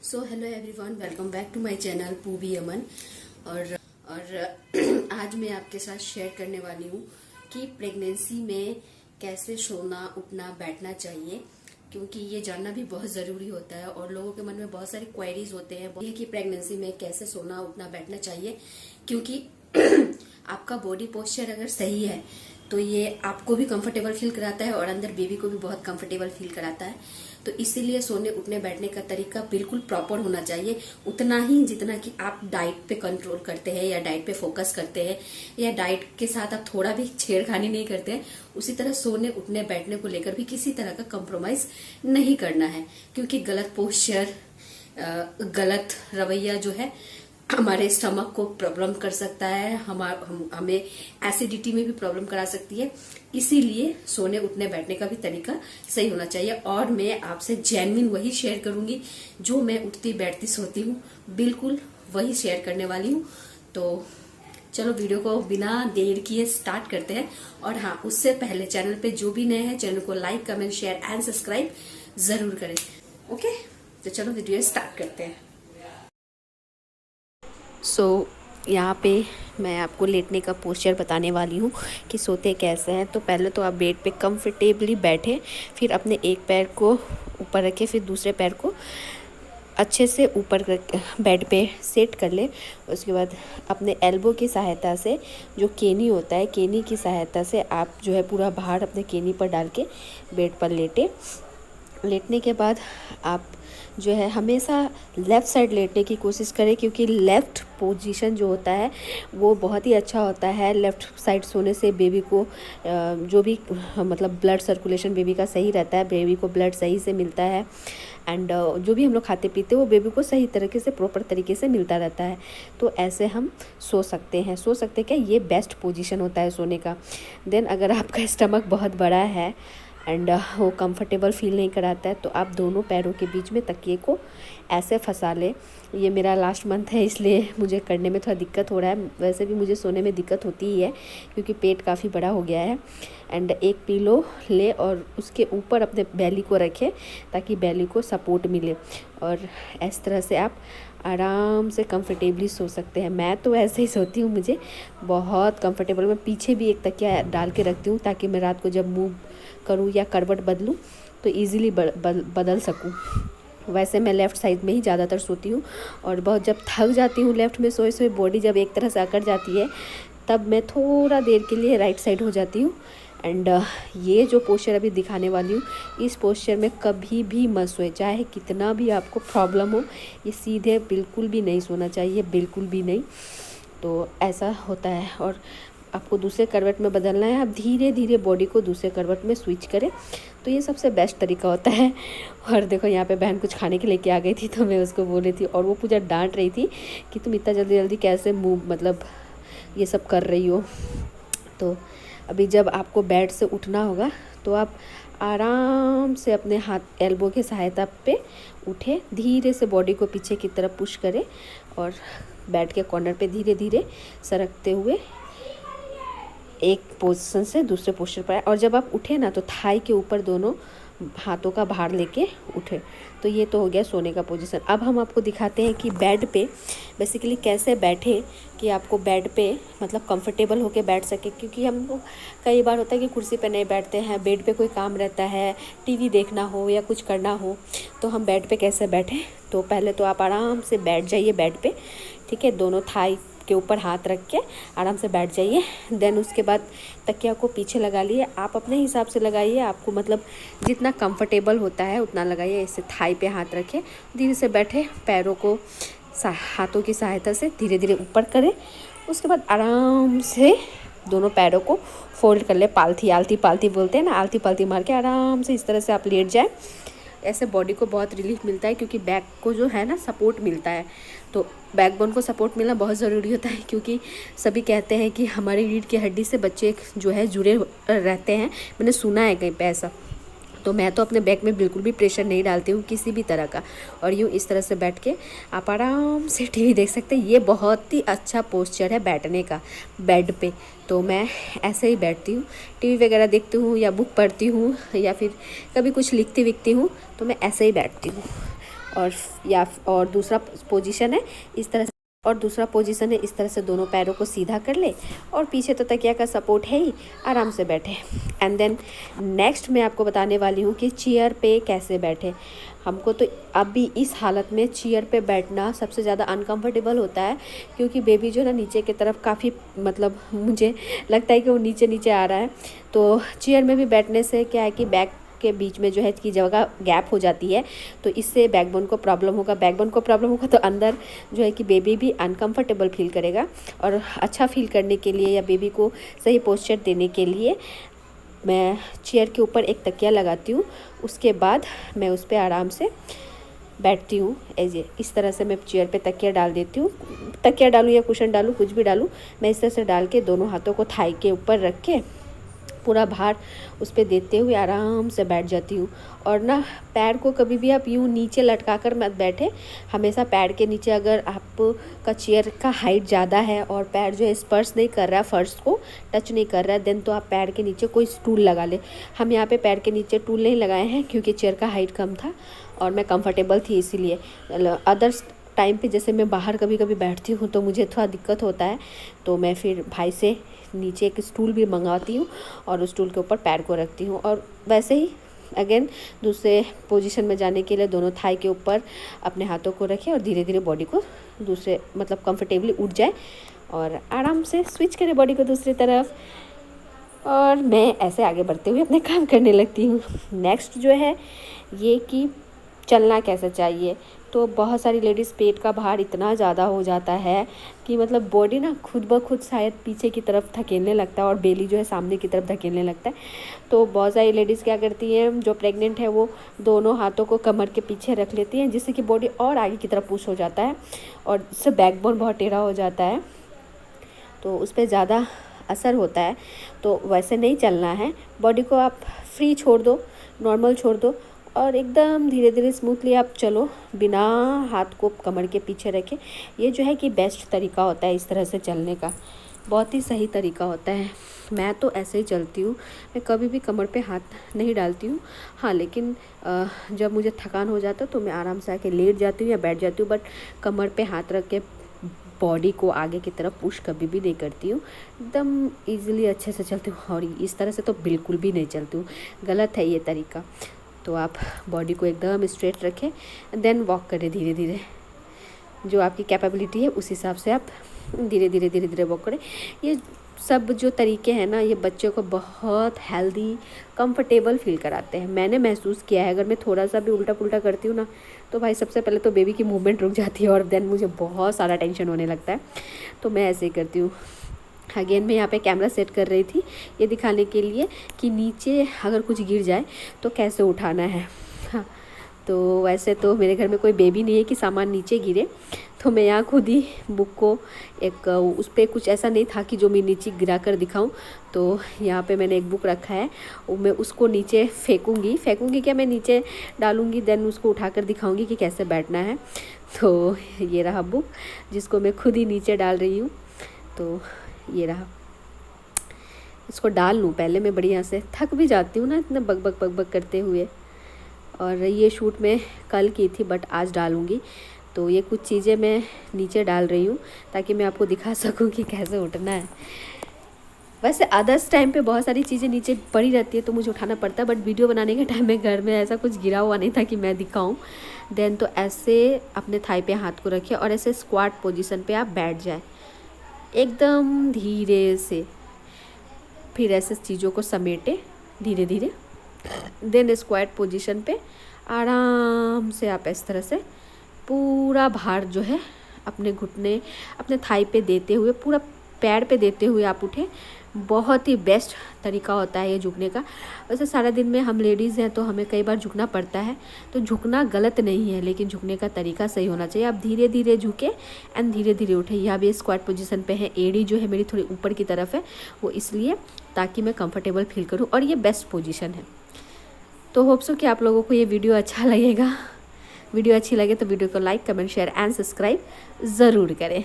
So hello everyone, welcome back to my channel Poovi Aman. और आज मैं आपके साथ शेयर करने वाली हूँ कि प्रेगनेंसी में कैसे सोना उठना बैठना चाहिए, क्योंकि ये जानना भी बहुत ज़रूरी होता है और लोगों के मन में बहुत सारी क्वेरीज होते हैं ये कि प्रेगनेंसी में कैसे सोना उठना बैठना चाहिए। क्योंकि आपका बॉडी पोस्चर अगर सही है तो ये आपको भी कंफर्टेबल फील कराता है और अंदर बेबी को भी बहुत कंफर्टेबल फील कराता है। तो इसीलिए सोने उठने बैठने का तरीका बिल्कुल प्रॉपर होना चाहिए, उतना ही जितना कि आप डाइट पे कंट्रोल करते हैं या डाइट पे फोकस करते हैं या डाइट के साथ आप थोड़ा भी छेड़खानी नहीं करते हैं, उसी तरह सोने उठने बैठने को लेकर भी किसी तरह का कॉम्प्रोमाइज नहीं करना है। क्योंकि गलत पोस्चर, गलत रवैया जो है हमारे स्टमक को प्रॉब्लम कर सकता है, हमें एसिडिटी में भी प्रॉब्लम करा सकती है। इसीलिए सोने उठने बैठने का भी तरीका सही होना चाहिए और मैं आपसे जेन्युइन वही शेयर करूंगी जो मैं उठती बैठती सोती हूँ, बिल्कुल वही शेयर करने वाली हूँ। तो चलो वीडियो को बिना देर किए स्टार्ट करते हैं। और हाँ, उससे पहले चैनल पे जो भी नए हैं चैनल को like, comment, share and subscribe जरूर करें। ओके, तो चलो वीडियो स्टार्ट करते हैं। यहाँ पे मैं आपको लेटने का पोस्चर बताने वाली हूँ कि सोते कैसे हैं। तो पहले तो आप बेड पे कंफर्टेबली बैठें, फिर अपने एक पैर को ऊपर रखें, फिर दूसरे पैर को अच्छे से ऊपर बेड पे सेट कर ले। उसके बाद अपने एल्बो की सहायता से, जो केनी होता है, केनी की सहायता से आप जो है पूरा भार अपने केनी पर डाल के बेड पर लेटने के बाद आप जो है हमेशा लेफ़्ट साइड लेटने की कोशिश करें, क्योंकि लेफ़्ट पोजीशन जो होता है वो बहुत ही अच्छा होता है। लेफ़्ट साइड सोने से बेबी को जो भी मतलब ब्लड सर्कुलेशन बेबी का सही रहता है, बेबी को ब्लड सही से मिलता है एंड जो भी हम लोग खाते पीते वो बेबी को सही तरीके से प्रॉपर तरीके से मिलता रहता है। तो ऐसे हम सो सकते हैं क्या, ये बेस्ट पोजीशन होता है सोने का। देन अगर आपका स्टमक बहुत बड़ा है एंड वो कंफर्टेबल फील नहीं कराता है तो आप दोनों पैरों के बीच में तकिए को ऐसे फंसा लें। ये मेरा लास्ट मंथ है इसलिए मुझे करने में थोड़ा दिक्कत हो रहा है, वैसे भी मुझे सोने में दिक्कत होती ही है क्योंकि पेट काफ़ी बड़ा हो गया है। एंड एक पिलो ले और उसके ऊपर अपने बेली को रखें ताकि बेली को सपोर्ट मिले और इस तरह से आप आराम से कंफर्टेबली सो सकते हैं। मैं तो ऐसे ही सोती हूँ, मुझे बहुत कंफर्टेबल। मैं पीछे भी एक तकिया डाल के रखती हूँ ताकि मैं रात को जब मूव करूँ या करवट बदलूँ तो इजीली बदल सकूँ। वैसे मैं लेफ़्ट साइड में ही ज़्यादातर सोती हूँ और बहुत जब थक जाती हूँ लेफ़्ट में सोए सोए, बॉडी जब एक तरह से अकड़ जाती है, तब मैं थोड़ा देर के लिए राइट साइड हो जाती हूँ। एंड ये जो पोस्चर अभी दिखाने वाली हूँ, इस पोस्चर में कभी भी मत सोए, चाहे कितना भी आपको प्रॉब्लम हो। ये सीधे बिल्कुल भी नहीं सोना चाहिए, बिल्कुल भी नहीं। तो ऐसा होता है और आपको दूसरे करवट में बदलना है। आप धीरे धीरे बॉडी को दूसरे करवट में स्विच करें, तो ये सबसे बेस्ट तरीका होता है। और देखो यहाँ पे बहन कुछ खाने के लेके आ गई थी तो मैं उसको बोल रही थी और वो पूजा डांट रही थी कि तुम इतना जल्दी जल्दी कैसे मूव मतलब ये सब कर रही हो। तो अभी जब आपको बेड से उठना होगा तो आप आराम से अपने हाथ एल्बो के सहायता पे उठे, धीरे से बॉडी को पीछे की तरफ पुश करें और बेड के कॉर्नर पे धीरे धीरे सरकते हुए एक पोजीशन से दूसरे पोस्चर पर आए। और जब आप उठे ना तो थाई के ऊपर दोनों हाथों का भार लेके उठे। तो ये तो हो गया सोने का पोजीशन। अब हम आपको दिखाते हैं कि बेड पे बेसिकली कैसे बैठे कि आपको बेड पे मतलब कंफर्टेबल होके बैठ सके। क्योंकि हम लोग कई बार होता है कि कुर्सी पे नहीं बैठते हैं, बेड पे कोई काम रहता है, टीवी देखना हो या कुछ करना हो, तो हम बेड पे कैसे बैठें। तो पहले तो आप आराम से बैठ जाइए बेड पे, ठीक है, दोनों थाई के ऊपर हाथ रख के आराम से बैठ जाइए। देन उसके बाद तकिया को पीछे लगा लिए, आप अपने हिसाब से लगाइए, आपको मतलब जितना कंफर्टेबल होता है उतना लगाइए। इससे थाई पे हाथ रखें, धीरे से बैठे, पैरों को हाथों की सहायता से धीरे धीरे ऊपर करें। उसके बाद आराम से दोनों पैरों को फोल्ड कर ले, आलती पालती बोलते हैं ना, आलती पालती मार के आराम से इस तरह से आप लेट जाए। ऐसे बॉडी को बहुत रिलीफ मिलता है क्योंकि बैक को जो है ना सपोर्ट मिलता है। तो बैकबोन को सपोर्ट मिलना बहुत ज़रूरी होता है क्योंकि सभी कहते हैं कि हमारी रीढ़ की हड्डी से बच्चे जो है जुड़े रहते हैं, मैंने सुना है कहीं पे ऐसा। तो मैं तो अपने बैक में बिल्कुल भी प्रेशर नहीं डालती हूँ किसी भी तरह का। और यूँ इस तरह से बैठ के आप आराम से टीवी देख सकते हैं। ये बहुत ही अच्छा पोस्चर है बैठने का बेड पे। तो मैं ऐसे ही बैठती हूँ, टीवी वगैरह देखती हूँ या बुक पढ़ती हूँ या फिर कभी कुछ लिखती विकती हूँ तो मैं ऐसे ही बैठती हूँ। और दूसरा पोजीशन है इस तरह से, और दूसरा पोजीशन है इस तरह से दोनों पैरों को सीधा कर ले और पीछे तो तकिया का सपोर्ट है ही, आराम से बैठे। एंड देन नेक्स्ट मैं आपको बताने वाली हूँ कि चेयर पे कैसे बैठे। हमको तो अभी इस हालत में चेयर पे बैठना सबसे ज़्यादा अनकंफर्टेबल होता है, क्योंकि बेबी जो है ना नीचे की तरफ काफ़ी, मतलब मुझे लगता है कि वो नीचे नीचे आ रहा है। तो चेयर में भी बैठने से क्या है कि बैक के बीच में जो है कि जगह गैप हो जाती है, तो इससे बैकबोन को प्रॉब्लम होगा। बैकबोन को प्रॉब्लम होगा तो अंदर जो है कि बेबी भी अनकंफर्टेबल फील करेगा। और अच्छा फील करने के लिए या बेबी को सही पोस्चर देने के लिए मैं चेयर के ऊपर एक तकिया लगाती हूँ, उसके बाद मैं उस पर आराम से बैठती हूँ। इस तरह से मैं चेयर पे तकिया डाल देती हूँ। तकिया डालूँ या कुशन डालूँ, कुछ भी डालूँ, मैं इस तरह से डाल के दोनों हाथों को थाई के ऊपर रख के पूरा भार उस पर देते हुए आराम से बैठ जाती हूँ। और ना पैर को कभी भी आप यूँ नीचे लटका कर मत बैठे। हमेशा पैर के नीचे, अगर आपका चेयर का हाइट ज़्यादा है और पैर जो है स्पर्श नहीं कर रहा है, फर्श को टच नहीं कर रहा है, देन तो आप पैर के नीचे कोई स्टूल लगा ले। हम यहाँ पे पैर के नीचे टूल नहीं लगाए हैं क्योंकि चेयर का हाइट कम था और मैं कंफर्टेबल थी इसीलिए। अदर्स टाइम पे जैसे मैं बाहर कभी कभी बैठती हूँ तो मुझे थोड़ा दिक्कत होता है, तो मैं फिर भाई से नीचे एक स्टूल भी मंगाती हूँ और उस स्टूल के ऊपर पैर को रखती हूँ। और वैसे ही अगेन दूसरे पोजीशन में जाने के लिए दोनों थाई के ऊपर अपने हाथों को रखें और धीरे धीरे बॉडी को दूसरे, मतलब कंफर्टेबली उठ जाए और आराम से स्विच करें बॉडी को दूसरी तरफ। और मैं ऐसे आगे बढ़ते हुए अपने काम करने लगती हूँ। नेक्स्ट जो है ये कि चलना कैसे चाहिए। तो बहुत सारी लेडीज़ पेट का भार इतना ज़्यादा हो जाता है कि मतलब बॉडी ना खुद ब खुद शायद पीछे की तरफ धकेलने लगता है और बेली जो है सामने की तरफ धकेलने लगता है। तो बहुत सारी लेडीज़ क्या करती हैं, जो प्रेग्नेंट है वो दोनों हाथों को कमर के पीछे रख लेती हैं, जिससे कि बॉडी और आगे की तरफ पुश हो जाता है और इससे बैकबोन बहुत टेढ़ा हो जाता है, तो उस पर ज़्यादा असर होता है। तो वैसे नहीं चलना है, बॉडी को आप फ्री छोड़ दो, नॉर्मल छोड़ दो और एकदम धीरे धीरे स्मूथली आप चलो बिना हाथ को कमर के पीछे रखे। ये जो है कि बेस्ट तरीका होता है इस तरह से चलने का, बहुत ही सही तरीका होता है। मैं तो ऐसे ही चलती हूँ, मैं कभी भी कमर पे हाथ नहीं डालती हूँ। हाँ, लेकिन जब मुझे थकान हो जाता है तो मैं आराम से आके लेट जाती हूँ या बैठ जाती हूँ, बट कमर पे हाथ रख के बॉडी को आगे की तरफ पुश कभी भी नहीं करती हूँ। एकदम ईज़िली अच्छे से चलती हूँ और इस तरह से तो बिल्कुल भी नहीं चलती हूँ, गलत है ये तरीका। तो आप बॉडी को एकदम स्ट्रेट रखें, देन वॉक करें धीरे धीरे, जो आपकी कैपेबिलिटी है उस हिसाब से आप धीरे धीरे धीरे धीरे वॉक करें। ये सब जो तरीके हैं ना, ये बच्चों को बहुत हेल्दी कंफर्टेबल फील कराते हैं। मैंने महसूस किया है, अगर मैं थोड़ा सा भी उल्टा पुल्टा करती हूँ ना, तो भाई सबसे पहले तो बेबी की मूवमेंट रुक जाती है और देन मुझे बहुत सारा टेंशन होने लगता है। तो मैं ऐसे ही करती हूँ। अगेन मैं यहाँ पे कैमरा सेट कर रही थी ये दिखाने के लिए कि नीचे अगर कुछ गिर जाए तो कैसे उठाना है। हाँ, तो वैसे तो मेरे घर में कोई बेबी नहीं है कि सामान नीचे गिरे, तो मैं यहाँ खुद ही बुक को एक, उस पर कुछ ऐसा नहीं था कि जो मैं नीचे गिरा कर दिखाऊं, तो यहाँ पे मैंने एक बुक रखा है, मैं उसको नीचे फेंकूंगी क्या, मैं नीचे डालूंगी, देन उसको उठाकर दिखाऊंगी कि कैसे बैठना है। तो ये रहा बुक जिसको मैं खुद ही नीचे डाल रही हूँ। तो ये रहा, इसको डाल लूँ पहले, मैं बढ़िया से, थक भी जाती हूँ ना इतना बक बक करते हुए। और ये शूट मैं कल की थी बट आज डालूँगी। तो ये कुछ चीज़ें मैं नीचे डाल रही हूँ ताकि मैं आपको दिखा सकूँ कि कैसे उठना है। वैसे अदर्स टाइम पे बहुत सारी चीज़ें नीचे पड़ी रहती है तो मुझे उठाना पड़ता है, बट वीडियो बनाने के टाइम में घर में ऐसा कुछ गिरा हुआ नहीं था कि मैं दिखाऊं। देन तो ऐसे अपने थाई पे हाथ को रखें और ऐसे स्क्वाट पोजीशन पे आप बैठ जाए एकदम धीरे से, फिर ऐसे चीज़ों को समेटे धीरे धीरे, देन स्क्वाट पोजीशन पे आराम से आप इस तरह से पूरा भार जो है अपने घुटने, अपने थाई पे देते हुए, पूरा पैर पे देते हुए आप उठें। बहुत ही बेस्ट तरीका होता है ये झुकने का। वैसे सारा दिन में हम लेडीज़ हैं तो हमें कई बार झुकना पड़ता है, तो झुकना गलत नहीं है, लेकिन झुकने का तरीका सही होना चाहिए। आप धीरे धीरे झुके एंड धीरे धीरे उठे। यहाँ भी स्क्वाट पोजीशन पे है, एड़ी जो है मेरी थोड़ी ऊपर की तरफ है, वो इसलिए ताकि मैं कंफर्टेबल फील करूँ, और ये बेस्ट पोजीशन है। तो होप सो कि आप लोगों को ये वीडियो अच्छा लगेगा। वीडियो अच्छी लगे तो वीडियो को like, comment, share and subscribe ज़रूर करें।